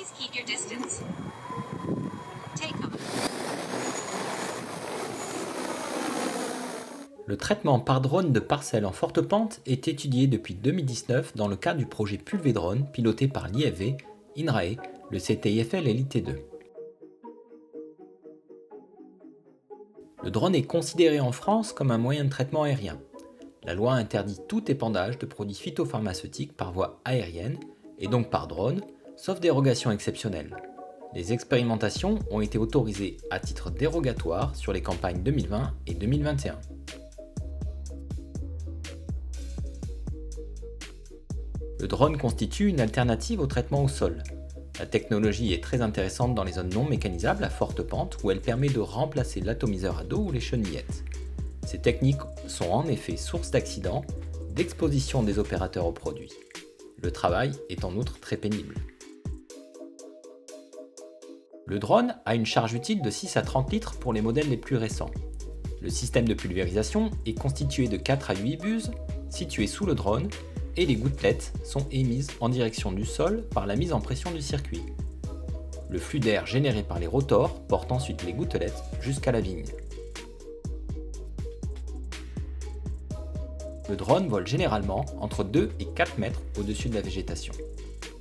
Please keep your distance. Take off. Le traitement par drone de parcelles en forte pente est étudié depuis 2019 dans le cadre du projet Pulvédrone piloté par l'IFV, INRAE, le CTIFL et l'IT2. Le drone est considéré en France comme un moyen de traitement aérien. La loi interdit tout épandage de produits phytopharmaceutiques par voie aérienne et donc par drone, sauf dérogation exceptionnelle. Les expérimentations ont été autorisées à titre dérogatoire sur les campagnes 2020 et 2021. Le drone constitue une alternative au traitement au sol. La technologie est très intéressante dans les zones non mécanisables à forte pente où elle permet de remplacer l'atomiseur à dos ou les chenillettes. Ces techniques sont en effet source d'accidents, d'exposition des opérateurs aux produits. Le travail est en outre très pénible. Le drone a une charge utile de 6 à 30 litres pour les modèles les plus récents. Le système de pulvérisation est constitué de 4 à 8 buses situées sous le drone et les gouttelettes sont émises en direction du sol par la mise en pression du circuit. Le flux d'air généré par les rotors porte ensuite les gouttelettes jusqu'à la vigne. Le drone vole généralement entre 2 et 4 mètres au-dessus de la végétation.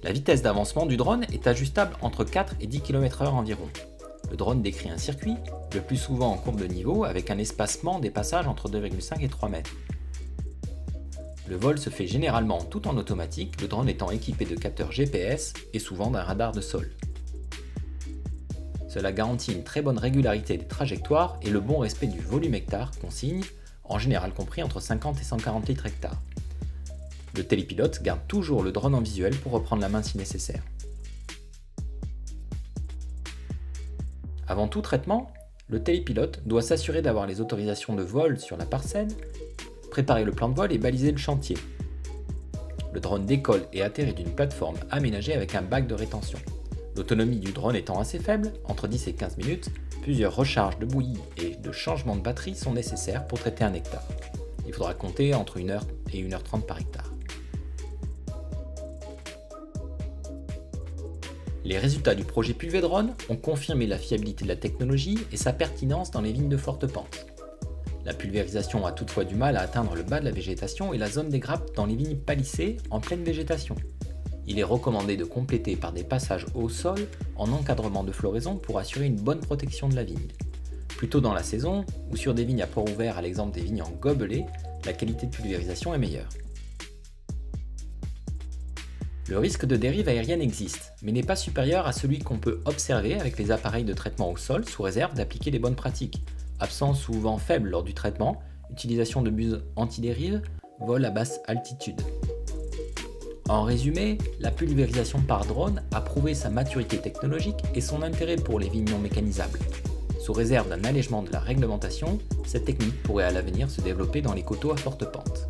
La vitesse d'avancement du drone est ajustable entre 4 et 10 km/h environ. Le drone décrit un circuit, le plus souvent en courbe de niveau, avec un espacement des passages entre 2,5 et 3 mètres. Le vol se fait généralement tout en automatique, le drone étant équipé de capteurs GPS et souvent d'un radar de sol. Cela garantit une très bonne régularité des trajectoires et le bon respect du volume hectare consigne, en général compris entre 50 et 140 litres hectare. Le télépilote garde toujours le drone en visuel pour reprendre la main si nécessaire. Avant tout traitement, le télépilote doit s'assurer d'avoir les autorisations de vol sur la parcelle, préparer le plan de vol et baliser le chantier. Le drone décolle et atterrit d'une plateforme aménagée avec un bac de rétention. L'autonomie du drone étant assez faible, entre 10 et 15 minutes, plusieurs recharges de bouillie et de changement de batterie sont nécessaires pour traiter un hectare. Il faudra compter entre 1 heure et 1 heure 30 par hectare. Les résultats du projet Pulvédrone ont confirmé la fiabilité de la technologie et sa pertinence dans les vignes de forte pente. La pulvérisation a toutefois du mal à atteindre le bas de la végétation et la zone des grappes dans les vignes palissées en pleine végétation. Il est recommandé de compléter par des passages au sol en encadrement de floraison pour assurer une bonne protection de la vigne. Plutôt dans la saison, ou sur des vignes à port ouvert à l'exemple des vignes en gobelets, la qualité de pulvérisation est meilleure. Le risque de dérive aérienne existe, mais n'est pas supérieur à celui qu'on peut observer avec les appareils de traitement au sol sous réserve d'appliquer les bonnes pratiques. Absence ou vent faible lors du traitement, utilisation de buses anti-dérive, vol à basse altitude. En résumé, la pulvérisation par drone a prouvé sa maturité technologique et son intérêt pour les vignes non mécanisables. Sous réserve d'un allègement de la réglementation, cette technique pourrait à l'avenir se développer dans les coteaux à forte pente.